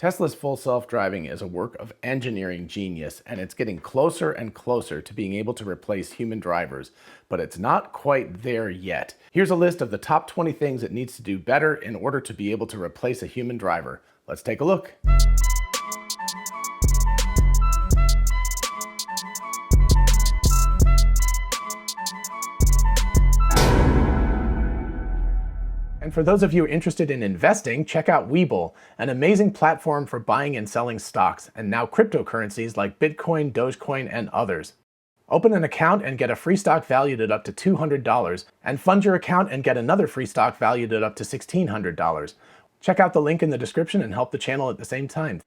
Tesla's full self-driving is a work of engineering genius, and it's getting closer and closer to being able to replace human drivers, but it's not quite there yet. Here's a list of the top 20 things it needs to do better in order to be able to replace a human driver. Let's take a look. And for those of you interested in investing, check out WeBull, an amazing platform for buying and selling stocks, and now cryptocurrencies like Bitcoin, Dogecoin, and others. Open an account and get a free stock valued at up to $200, and fund your account and get another free stock valued at up to $1,600. Check out the link in the description and help the channel at the same time.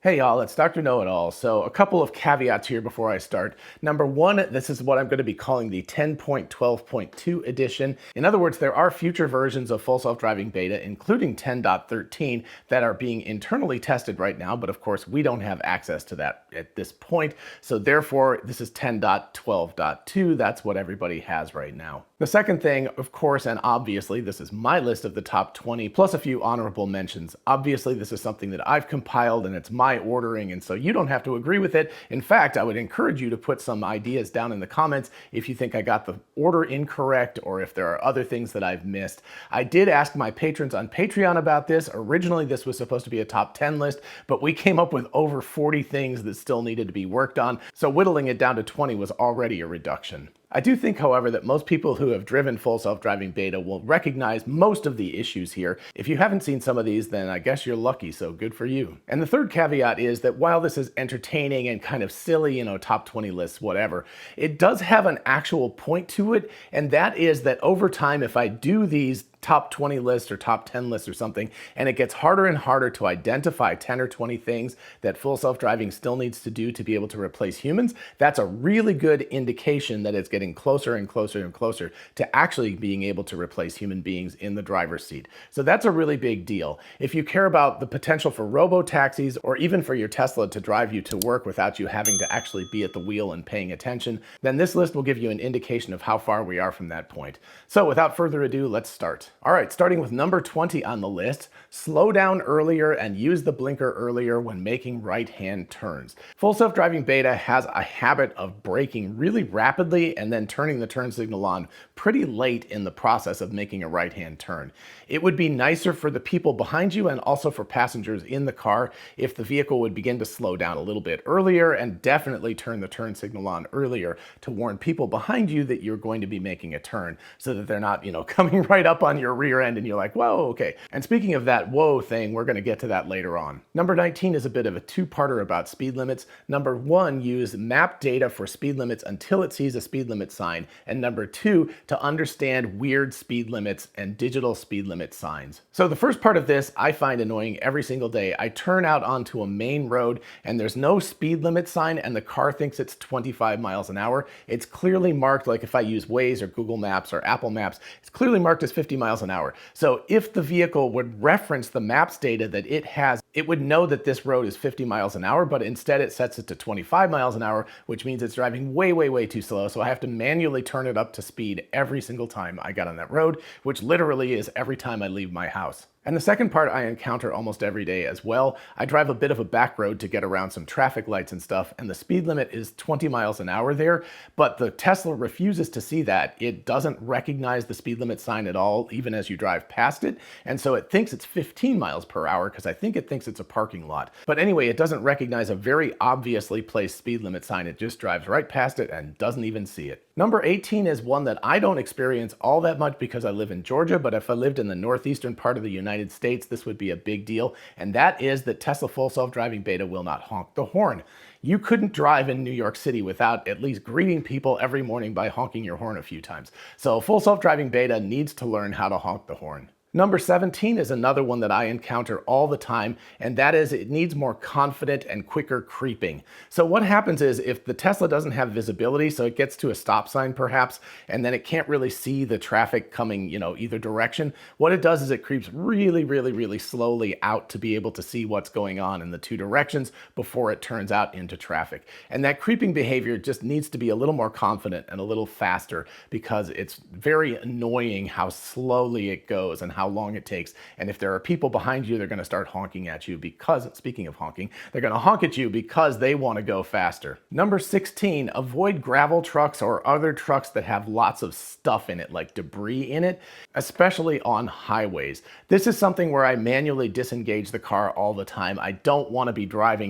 Hey y'all, it's Dr. Know-It-All. So a couple of caveats here before I start. Number one, this is what I'm going to be calling the 10.12.2 edition. In other words, there are future versions of Full Self-Driving Beta, including 10.13, that are being internally tested right now, but of course we don't have access to that at this point. So therefore, this is 10.12.2. That's what everybody has right now. The second thing, of course, and obviously, this is my list of the top 20, plus a few honorable mentions. Obviously, this is something that I've compiled and it's my ordering, and so you don't have to agree with it. In fact, I would encourage you to put some ideas down in the comments if you think I got the order incorrect or if there are other things that I've missed. I did ask my patrons on Patreon about this. Originally, this was supposed to be a top 10 list, but we came up with over 40 things that still needed to be worked on, so whittling it down to 20 was already a reduction. I do think, however, that most people who have driven Full Self-Driving Beta will recognize most of the issues here. If you haven't seen some of these, then I guess you're lucky, so good for you. And the third caveat is that while this is entertaining and kind of silly, top 20 lists, whatever, it does have an actual point to it, and that is that over time, if I do these top 20 lists or top 10 lists or something, and it gets harder and harder to identify 10 or 20 things that Full Self-Driving still needs to do to be able to replace humans, that's a really good indication that it's getting closer and closer and closer to actually being able to replace human beings in the driver's seat. So that's a really big deal. If you care about the potential for robo-taxis or even for your Tesla to drive you to work without you having to actually be at the wheel and paying attention, then this list will give you an indication of how far we are from that point. So without further ado, let's start. All right, starting with number 20 on the list, slow down earlier and use the blinker earlier when making right-hand turns. Full Self-Driving Beta has a habit of braking really rapidly and then turning the turn signal on pretty late in the process of making a right-hand turn. It would be nicer for the people behind you and also for passengers in the car if the vehicle would begin to slow down a little bit earlier and definitely turn the turn signal on earlier to warn people behind you that you're going to be making a turn so that they're not, coming right up on your rear end and you're like, whoa, okay. And speaking of that whoa thing, we're going to get to that later on. Number 19 is a bit of a two-parter about speed limits. Number one, use map data for speed limits until it sees a speed limit sign. And number two, to understand weird speed limits and digital speed limit signs. So the first part of this I find annoying every single day. I turn out onto a main road and there's no speed limit sign and the car thinks it's 25 miles an hour. It's clearly marked, like if I use Waze or Google Maps or Apple Maps, it's clearly marked as 50 miles an hour. So if the vehicle would reference the maps data that it has, it would know that this road is 50 miles an hour, but instead it sets it to 25 miles an hour, which means it's driving way, way, way too slow. So I have to manually turn it up to speed every single time I get on that road, which literally is every time I leave my house. And the second part I encounter almost every day as well. I drive a bit of a back road to get around some traffic lights and stuff, and the speed limit is 20 miles an hour there, but the Tesla refuses to see that. It doesn't recognize the speed limit sign at all, even as you drive past it, and so it thinks it's 15 miles per hour because I think it thinks it's a parking lot. But anyway, it doesn't recognize a very obviously placed speed limit sign. It just drives right past it and doesn't even see it. Number 18 is one that I don't experience all that much because I live in Georgia, but if I lived in the northeastern part of the United States, this would be a big deal, and that is that Tesla Full Self-Driving Beta will not honk the horn. You couldn't drive in New York City without at least greeting people every morning by honking your horn a few times. So Full Self-Driving Beta needs to learn how to honk the horn. Number 17 is another one that I encounter all the time, and that is it needs more confident and quicker creeping. So what happens is if the Tesla doesn't have visibility, so it gets to a stop sign perhaps, and then it can't really see the traffic coming, either direction, what it does is it creeps really, really, really slowly out to be able to see what's going on in the two directions before it turns out into traffic. And that creeping behavior just needs to be a little more confident and a little faster because it's very annoying how slowly it goes and how how long it takes. And if there are people behind you, they're going to start honking at you because, speaking of honking, they're going to honk at you because they want to go faster. Number 16, avoid gravel trucks or other trucks that have lots of stuff in it, like debris in it, especially on highways. This is something where I manually disengage the car all the time. I don't want to be driving,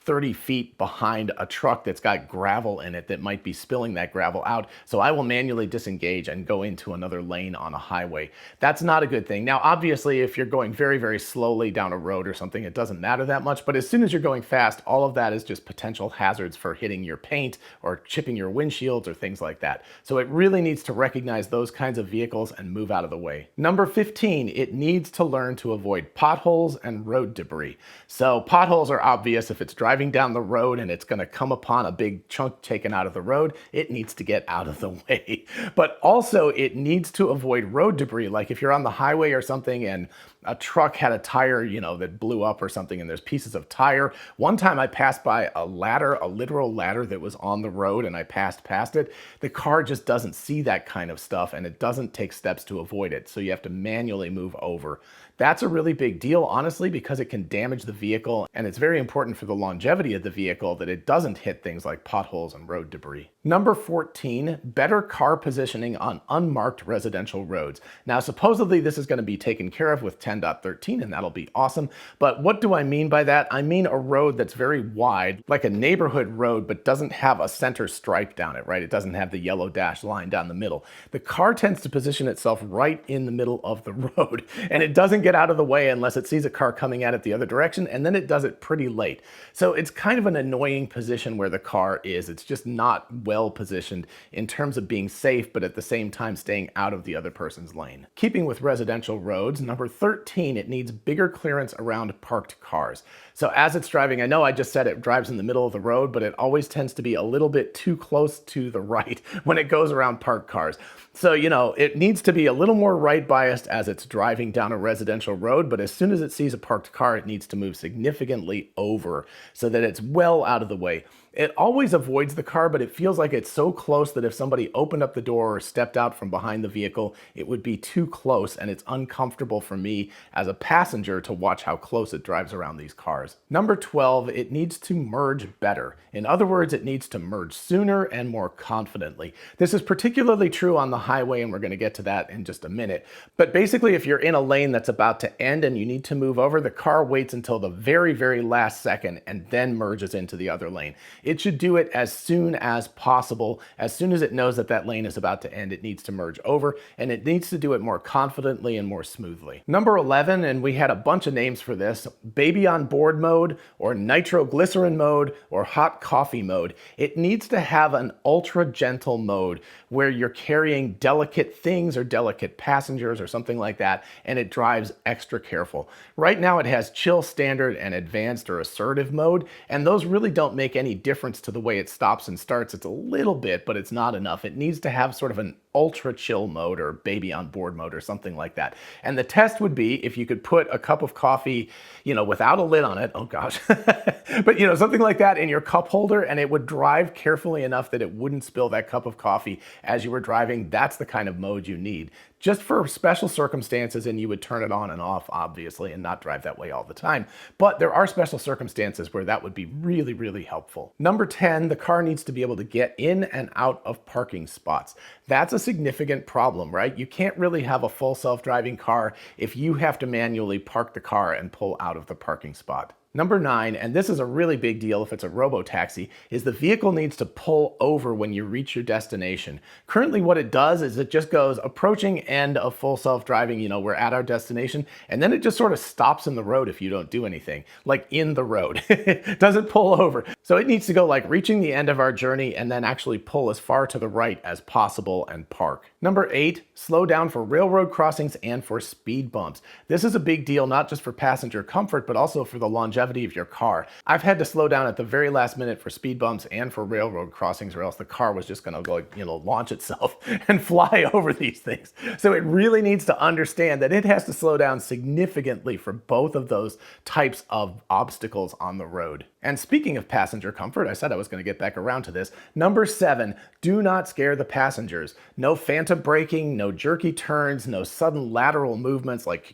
30 feet behind a truck that's got gravel in it that might be spilling that gravel out. So I will manually disengage and go into another lane on a highway. That's not a good thing. Now, obviously, if you're going very, very slowly down a road or something, it doesn't matter that much. But as soon as you're going fast, all of that is just potential hazards for hitting your paint or chipping your windshields or things like that. So it really needs to recognize those kinds of vehicles and move out of the way. Number 15, it needs to learn to avoid potholes and road debris. So potholes are obvious. If it's driving down the road and it's going to come upon a big chunk taken out of the road, it needs to get out of the way. But also it needs to avoid road debris. Like if you're on the highway or something and a truck had a tire, that blew up or something and there's pieces of tire. One time I passed by a ladder, a literal ladder that was on the road, and I passed past it. The car just doesn't see that kind of stuff and it doesn't take steps to avoid it. So you have to manually move over. That's a really big deal, honestly, because it can damage the vehicle, and it's very important for the longevity of the vehicle that it doesn't hit things like potholes and road debris. Number 14, better car positioning on unmarked residential roads. Now, supposedly this is going to be taken care of with 10.13, and that'll be awesome. But what do I mean by that? I mean a road that's very wide, like a neighborhood road, but doesn't have a center stripe down it, right? It doesn't have the yellow dashed line down the middle. The car tends to position itself right in the middle of the road, and it doesn't get out of the way unless it sees a car coming at it the other direction, and then it does it pretty late. So it's kind of an annoying position where the car is. It's just not well positioned in terms of being safe, but at the same time staying out of the other person's lane. Keeping with residential roads, number 13, it needs bigger clearance around parked cars. So as it's driving, I know I just said it drives in the middle of the road, but it always tends to be a little bit too close to the right when it goes around parked cars. So, it needs to be a little more right biased as it's driving down a residential road, but as soon as it sees a parked car, it needs to move significantly over so that it's well out of the way. It always avoids the car, but it feels like it's so close that if somebody opened up the door or stepped out from behind the vehicle, it would be too close, and it's uncomfortable for me as a passenger to watch how close it drives around these cars. Number 12, it needs to merge better. In other words, it needs to merge sooner and more confidently. This is particularly true on the highway, and we're going to get to that in just a minute. But basically, if you're in a lane that's about to end and you need to move over, the car waits until the very, very last second and then merges into the other lane. It should do it as soon as possible. As soon as it knows that that lane is about to end, it needs to merge over, and it needs to do it more confidently and more smoothly. Number 11, and we had a bunch of names for this, baby on board mode or nitroglycerin mode or hot coffee mode. It needs to have an ultra gentle mode where you're carrying delicate things or delicate passengers or something like that, and it drives extra careful. Right now it has chill, standard, and advanced or assertive mode, and those really don't make any difference to the way it stops and starts. It's a little bit, but it's not enough. It needs to have sort of an ultra chill mode or baby on board mode or something like that. And the test would be if you could put a cup of coffee, without a lid on it, oh gosh, but something like that in your cup holder, and it would drive carefully enough that it wouldn't spill that cup of coffee as you were driving. That's the kind of mode you need. Just for special circumstances, and you would turn it on and off, obviously, and not drive that way all the time. But there are special circumstances where that would be really, really helpful. Number 10, the car needs to be able to get in and out of parking spots. That's a significant problem, right? You can't really have a full self-driving car if you have to manually park the car and pull out of the parking spot. Number 9, and this is a really big deal if it's a robo-taxi, is the vehicle needs to pull over when you reach your destination. Currently what it does is it just goes approaching end of full self-driving, we're at our destination, and then it just sort of stops in the road if you don't do anything, like in the road. It doesn't pull over. So it needs to go like reaching the end of our journey and then actually pull as far to the right as possible and park. Number 8, slow down for railroad crossings and for speed bumps. This is a big deal, not just for passenger comfort, but also for the longevity of your car. I've had to slow down at the very last minute for speed bumps and for railroad crossings, or else the car was just going to go, launch itself and fly over these things. So it really needs to understand that it has to slow down significantly for both of those types of obstacles on the road. And speaking of passenger comfort, I said I was going to get back around to this. Number 7, do not scare the passengers. No phantom braking, no jerky turns, no sudden lateral movements like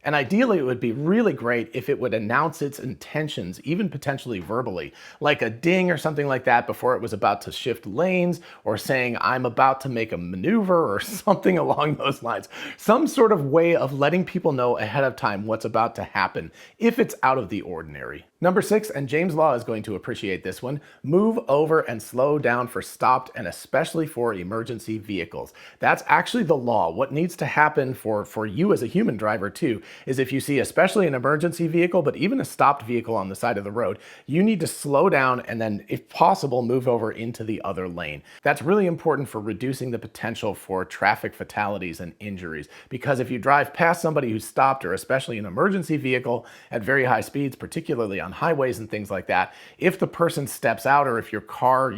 and ideally it would be really great if it would announce its intentions, even potentially verbally, like a ding or something like that before it was about to shift lanes, or saying I'm about to make a maneuver or something along those lines. Some sort of way of letting people know ahead of time what's about to happen if it's out of the ordinary. Number 6, and James Law is going to appreciate this one, move over and slow down for stopped and especially for emergency vehicles. That's actually the law. What needs to happen for you as a human driver too is if you see especially an emergency vehicle, but even a stopped vehicle on the side of the road, you need to slow down and then, if possible, move over into the other lane. That's really important for reducing the potential for traffic fatalities and injuries, because if you drive past somebody who's stopped, or especially an emergency vehicle at very high speeds, particularly on highways and things like that, if the person steps out or if your car,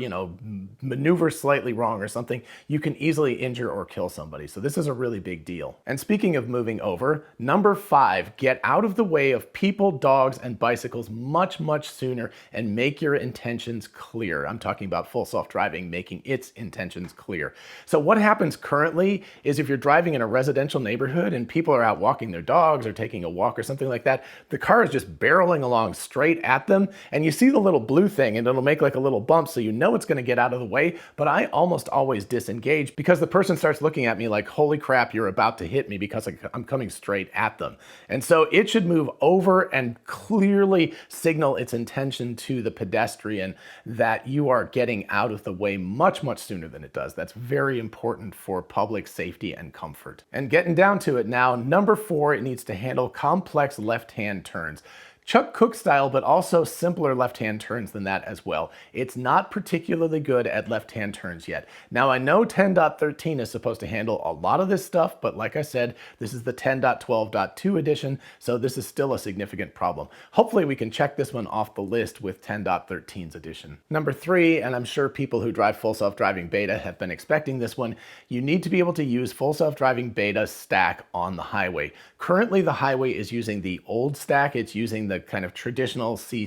maneuvers slightly wrong or something, you can easily injure or kill somebody. So this is a really big deal. And speaking of moving over, number 5, get out of the way of people, dogs, and bicycles much, much sooner and make your intentions clear. I'm talking about full self-driving, making its intentions clear. So what happens currently is if you're driving in a residential neighborhood and people are out walking their dogs or taking a walk or something like that, the car is just barreling along straight at them, and you see the little blue thing and it'll make like a little bump, so you know it's going to get out of the way, but I almost always disengage because the person starts looking at me like, holy crap, you're about to hit me, because I'm coming straight at them. And so it should move over and clearly signal its intention to the pedestrian that you are getting out of the way much, much sooner than it does. That's very important for public safety and comfort. And getting down to it now, number 4, it needs to handle complex left-hand turns. Chuck Cook style, but also simpler left-hand turns than that as well. It's not particularly good at left-hand turns yet. Now I know 10.13 is supposed to handle a lot of this stuff, but like I said, this is the 10.12.2 edition, so this is still a significant problem. Hopefully we can check this one off the list with 10.13's edition. Number 3, and I'm sure people who drive full self-driving beta have been expecting this one, you need to be able to use full self-driving beta stack on the highway. Currently the highway is using the old stack. It's using the kind of traditional C++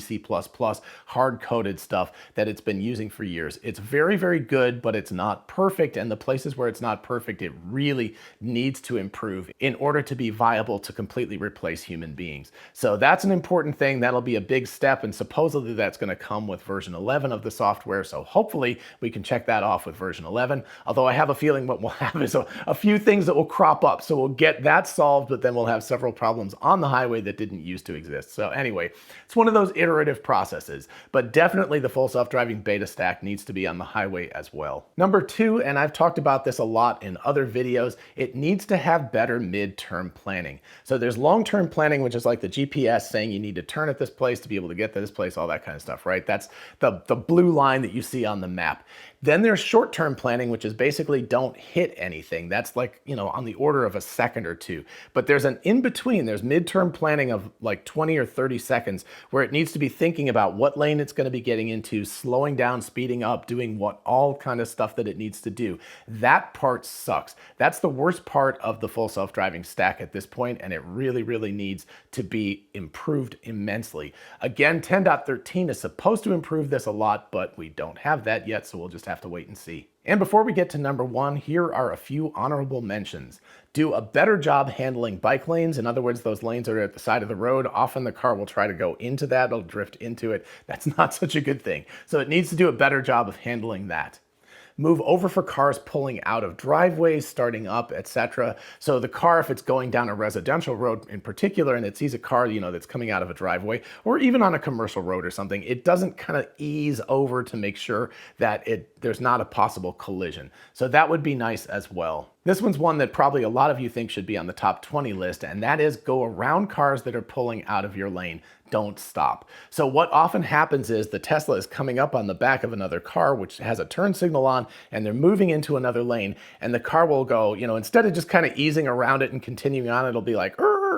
hard-coded stuff that it's been using for years. It's very, very good, but it's not perfect, and the places where it's not perfect, it really needs to improve in order to be viable to completely replace human beings. So that's an important thing. That'll be a big step, and supposedly that's going to come with version 11 of the software, so hopefully we can check that off with version 11, although I have a feeling what we'll have is a few things that will crop up, so we'll get that solved, but then we'll have several problems on the highway that didn't used to exist. So anyway, it's one of those iterative processes, but definitely the full self-driving beta stack needs to be on the highway as well. Number 2, and I've talked about this a lot in other videos, it needs to have better mid-term planning. So there's long-term planning, which is like the GPS saying you need to turn at this place to be able to get to this place, all that kind of stuff, right? That's the blue line that you see on the map. Then there's short-term planning, which is basically don't hit anything. That's like, on the order of a second or two. But there's an in-between. There's mid-term planning of like 20 or 30 seconds where it needs to be thinking about what lane it's going to be getting into, slowing down, speeding up, doing all kind of stuff that it needs to do. That part sucks. That's the worst part of the full self-driving stack at this point, and it really, really needs to be improved immensely. Again, 10.13 is supposed to improve this a lot, but we don't have that yet, so we'll just have to wait and see. And before we get to number 1, here are a few honorable mentions. Do a better job handling bike lanes. In other words, those lanes that are at the side of the road. Often the car will try to go into that, it'll drift into it. That's not such a good thing. So it needs to do a better job of handling that. Move over for cars pulling out of driveways, starting up, etc. So the car, if it's going down a residential road in particular, and it sees a car, that's coming out of a driveway, or even on a commercial road or something, it doesn't kind of ease over to make sure that there's not a possible collision. So that would be nice as well. This one's one that probably a lot of you think should be on the top 20 list, and that is go around cars that are pulling out of your lane. Don't stop. So what often happens is the Tesla is coming up on the back of another car, which has a turn signal on, and they're moving into another lane, and the car will go, instead of just kind of easing around it and continuing on, it'll be like,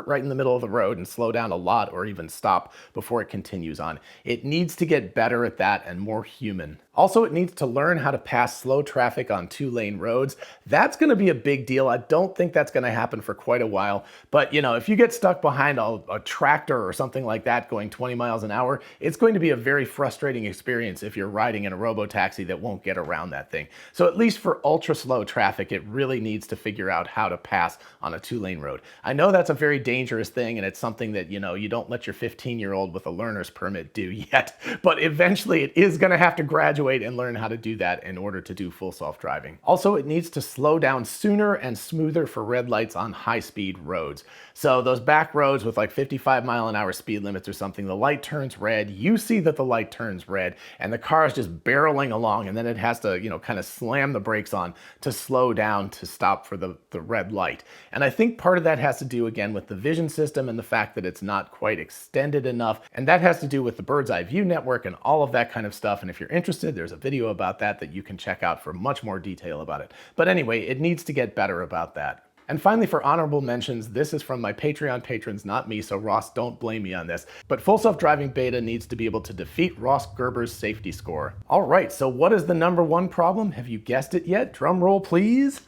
right in the middle of the road and slow down a lot or even stop before it continues on. It needs to get better at that and more human. Also, it needs to learn how to pass slow traffic on 2-lane roads. That's going to be a big deal. I don't think that's going to happen for quite a while. But, if you get stuck behind a tractor or something like that going 20 miles an hour, it's going to be a very frustrating experience if you're riding in a robo-taxi that won't get around that thing. So at least for ultra slow traffic, it really needs to figure out how to pass on a 2-lane road. I know that's a very dangerous thing, and it's something that, you don't let your 15-year-old with a learner's permit do yet. But eventually it is going to have to graduate and learn how to do that in order to do full self-driving. Also, it needs to slow down sooner and smoother for red lights on high-speed roads. So those back roads with like 55-mile-an-hour speed limits or something, the light turns red, you see that the light turns red, and the car is just barreling along, and then it has to, kind of slam the brakes on to slow down to stop for the red light. And I think part of that has to do, again, with the vision system and the fact that it's not quite extended enough, and that has to do with the bird's eye view network and all of that kind of stuff. And if you're interested, there's a video about that you can check out for much more detail about it. But anyway, it needs to get better about that. And finally, for honorable mentions, this is from my Patreon patrons, not me, so Ross, don't blame me on this. But Full Self-Driving Beta needs to be able to defeat Ross Gerber's safety score. All right, so what is the #1 problem? Have you guessed it yet? Drum roll, please.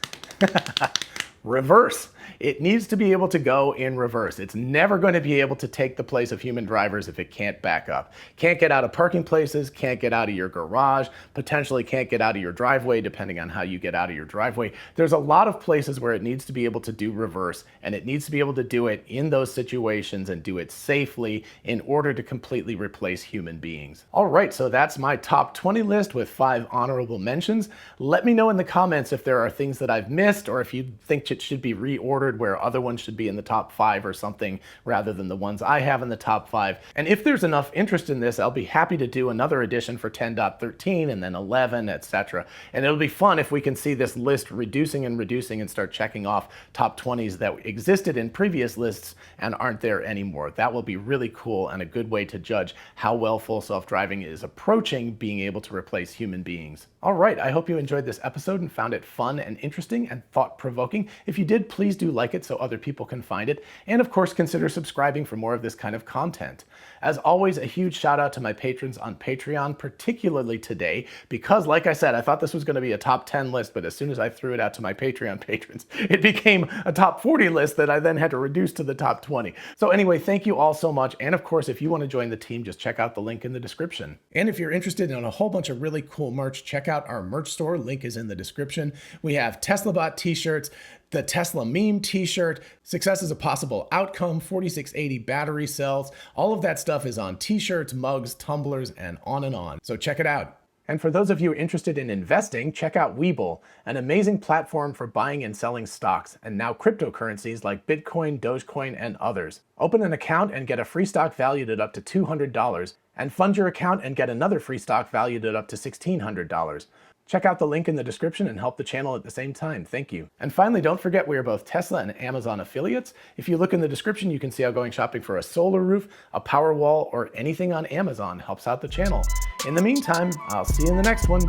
Reverse. It needs to be able to go in reverse. It's never going to be able to take the place of human drivers if it can't back up. Can't get out of parking places, can't get out of your garage, potentially can't get out of your driveway, depending on how you get out of your driveway. There's a lot of places where it needs to be able to do reverse, and it needs to be able to do it in those situations and do it safely in order to completely replace human beings. All right, so that's my top 20 list with 5 honorable mentions. Let me know in the comments if there are things that I've missed, or if you think it should be reordered where other ones should be in the top 5 or something rather than the ones I have in the top 5. And if there's enough interest in this, I'll be happy to do another edition for 10.13 and then 11, etc. And it'll be fun if we can see this list reducing and start checking off top 20s that existed in previous lists and aren't there anymore. That will be really cool and a good way to judge how well full self-driving is approaching being able to replace human beings. All right, I hope you enjoyed this episode and found it fun and interesting and thought-provoking. If you did, please do like it so other people can find it. And of course, consider subscribing for more of this kind of content. As always, a huge shout out to my patrons on Patreon, particularly today, because like I said, I thought this was going to be a top 10 list, but as soon as I threw it out to my Patreon patrons, it became a top 40 list that I then had to reduce to the top 20. So anyway, thank you all so much. And of course, if you want to join the team, just check out the link in the description. And if you're interested in a whole bunch of really cool merch, check out our merch store. Link is in the description. We have Tesla Bot t-shirts, the Tesla meme t-shirt, Success is a Possible Outcome, 4680 battery cells. All of that stuff is on t-shirts, mugs, tumblers, and on and on. So check it out. And for those of you interested in investing, check out WeBull, an amazing platform for buying and selling stocks, and now cryptocurrencies like Bitcoin, Dogecoin, and others. Open an account and get a free stock valued at up to $200, and fund your account and get another free stock valued at up to $1,600. Check out the link in the description and help the channel at the same time. Thank you. And finally, don't forget we are both Tesla and Amazon affiliates. If you look in the description, you can see how going shopping for a solar roof, a power wall, or anything on Amazon helps out the channel. In the meantime, I'll see you in the next one.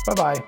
Bye-bye.